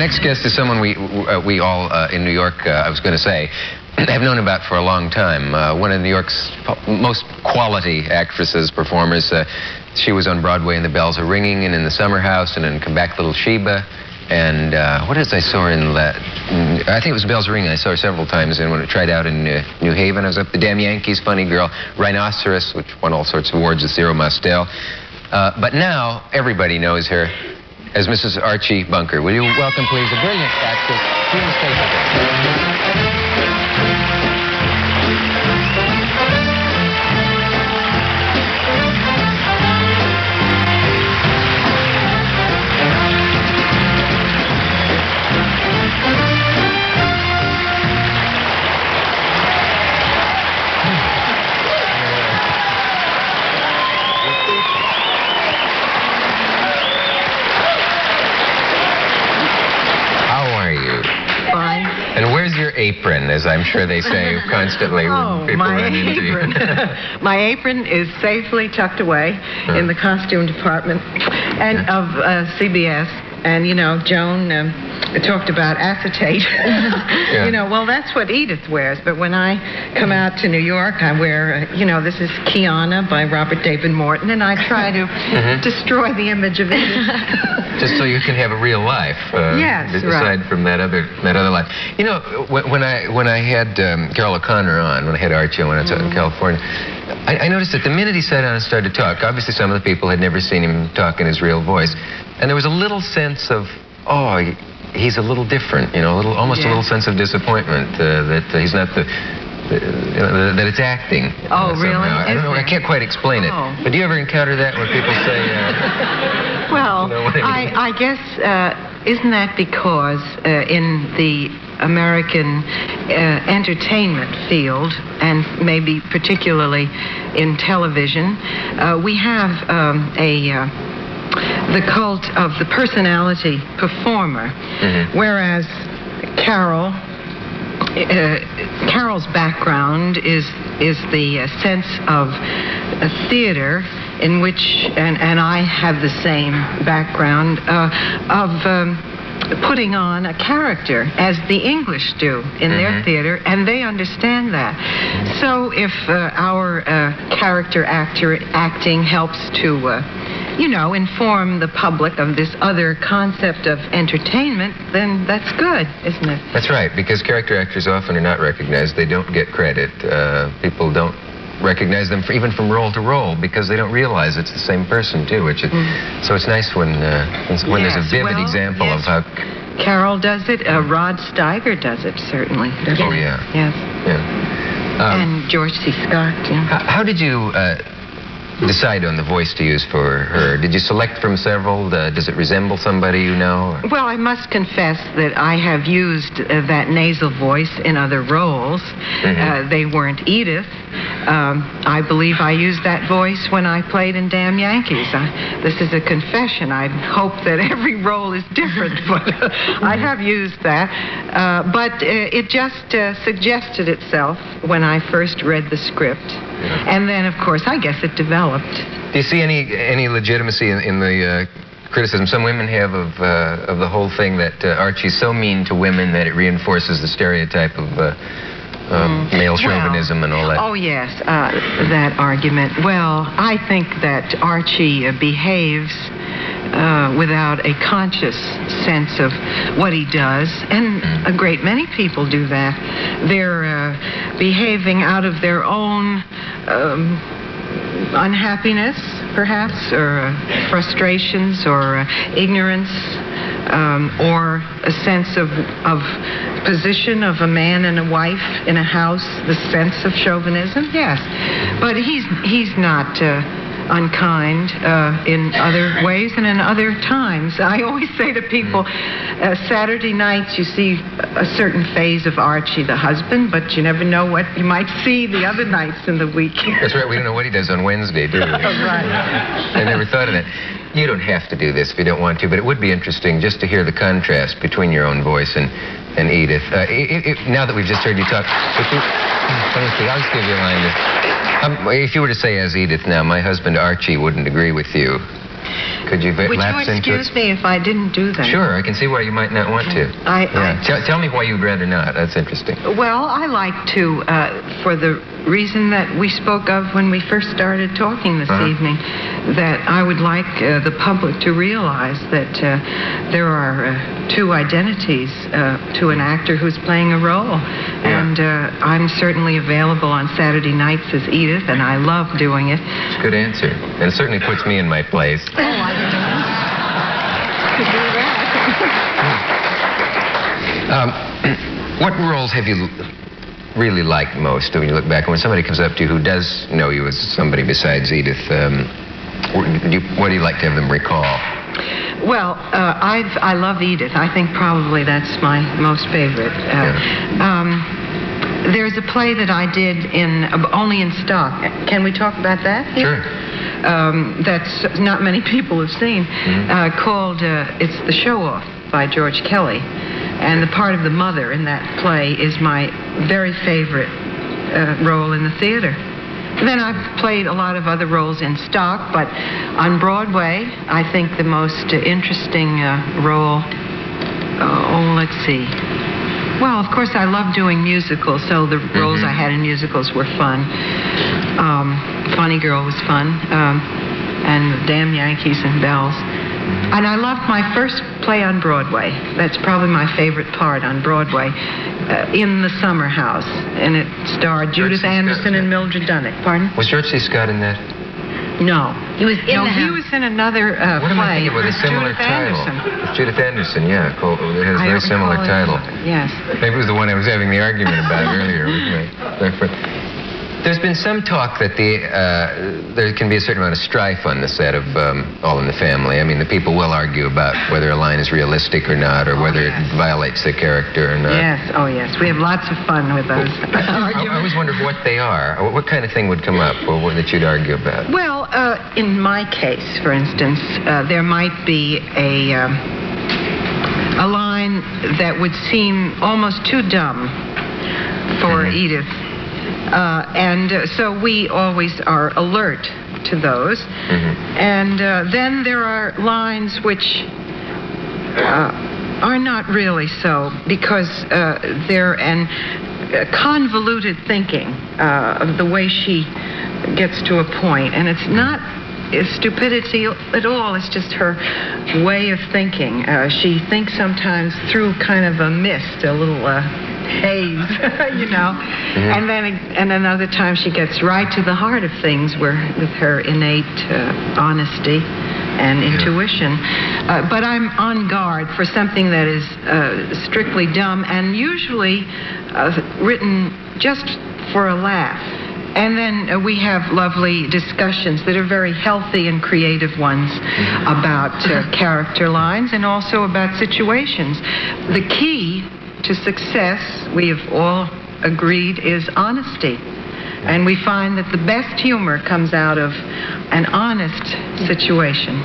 next guest is someone we all in New York, I was going to say, have known about for a long time. One of New York's most quality actresses, performers. She was on Broadway in The Bells Are Ringing and in The Summer House and in Come Back Little Sheba. And what else I saw her in that? I think it was Bells Are Ringing. I saw her several times and when I tried out in New Haven. I was up The Damn Yankees, Funny Girl, Rhinoceros, which won all sorts of awards with Zero Mostel. But now everybody knows her as Mrs. Archie Bunker. Will you welcome, please, a brilliant actress, Jean Stapleton. And where's your apron, as I'm sure they say constantly when people run into you? My apron is safely tucked away in the costume department and of CBS. And, you know, Joan talked about acetate. You know, well, that's what Edith wears. But when I come out to New York, I wear, you know, this is Kiana by Robert David Morton, and I try to destroy the image of Edith. Just so you can have a real life. Yes, aside from that other life. You know, when I had Carroll O'Connor on, when I had Archie when I was out in California, I noticed that the minute he sat down and started to talk, obviously some of the people had never seen him talk in his real voice, and there was a little sense of, oh, he's a little different, you know, almost a little sense of disappointment that he's not that it's acting. Oh, really? I don't know. I can't quite explain it. But do you ever encounter that when people say? Well, you know what I mean? I guess isn't that because in the American entertainment field, and maybe particularly in television, we have the cult of the personality performer, whereas Carroll's background is the sense of theater, in which, and I have the same background, of putting on a character, as the English do in their theater, and they understand that. So if our character acting helps to you know, inform the public of this other concept of entertainment, then that's good, isn't it? That's right, because character actors often are not recognized. They don't get credit. People don't recognize them even from role to role because they don't realize it's the same person, too. Which is, so it's nice when there's a vivid example of how... Carroll does it. Rod Steiger does it, certainly. Oh, yeah. Yes. Yeah. And George C. Scott, yeah. How did you decide on the voice to use for her? Did you select from several? Does it resemble somebody you know? Or? Well, I must confess that I have used that nasal voice in other roles. They weren't Edith. I believe I used that voice when I played in Damn Yankees. This is a confession. I hope that every role is different, but I have used that. But it just suggested itself when I first read the script. And then, of course, I guess it developed. Do you see any legitimacy in the criticism some women have of the whole thing that Archie's so mean to women that it reinforces the stereotype of male chauvinism and all that? Oh, yes, that argument. Well, I think that Archie behaves without a conscious sense of what he does, and a great many people do that. They're behaving out of their own unhappiness, perhaps, or frustrations, or ignorance, or a sense of position of a man and a wife in a house, the sense of chauvinism, yes. But he's not unkind in other ways and in other times. I always say to people, Saturday nights you see a certain phase of Archie, the husband, but you never know what you might see the other nights in the week. That's right. We don't know what he does on Wednesday, do we? Right. I never thought of that. You don't have to do this if you don't want to, but it would be interesting just to hear the contrast between your own voice and Edith. Now that we've just heard you talk, let me see, I'll just give you a line. If you were to say as Edith now, my husband Archie wouldn't agree with you. Could you Would you lapse into it? excuse me if I didn't do that? Sure, I can see why you might not want to. Tell me why you'd rather not. That's interesting. Well, I like to, for the reason that we spoke of when we first started talking this evening, that I would like the public to realize that there are two identities to an actor who's playing a role. And I'm certainly available on Saturday nights as Edith, and I love doing it. It's a good answer. And it certainly puts me in my place. Oh, I didn't know. To do that. What roles have you really liked most when you look back? When somebody comes up to you who does know you as somebody besides Edith, what do you like to have them recall? Well, I love Edith. I think probably that's my most favorite. There's a play that I did only in stock. Can we talk about that here? Sure. That's not many people have seen, called it's The Show-Off by George Kelly. And the part of the mother in that play is my very favorite role in the theater. Then I've played a lot of other roles in stock, but on Broadway, I think the most interesting role, let's see. Well, of course, I love doing musicals, so the roles I had in musicals were fun. Funny Girl was fun, and Damn Yankees and Bells. And I loved my first play on Broadway. That's probably my favorite part on Broadway, In the Summer House. And it starred Judith Anderson and Mildred Dunnick. Pardon? Was George C. Scott in that? No. He was in the house. He was in another What am I play. thinking with a similar Judith title? Anderson. It's Judith Anderson, yeah. It has a very similar title. Yes. Maybe it was the one I was having the argument about earlier with my friend. There's been some talk that there can be a certain amount of strife on the set of All in the Family. I mean, the people will argue about whether a line is realistic or not, or whether it violates the character or not. Yes, oh yes. We have lots of fun with those arguments. I always wondered what they are. What kind of thing would come up that you'd argue about? Well, in my case, for instance, there might be a line that would seem almost too dumb for Edith. So we always are alert to those. And then there are lines which are not really so, because they're convoluted thinking of the way she gets to a point. And it's not stupidity at all. It's just her way of thinking. She thinks sometimes through kind of a mist, a little haze, you know. And another time she gets right to the heart of things with her innate honesty and intuition. But I'm on guard for something that is strictly dumb and usually written just for a laugh. And then we have lovely discussions that are very healthy and creative ones about character lines and also about situations. The key to success, we have all agreed, is honesty. And we find that the best humor comes out of an honest situation.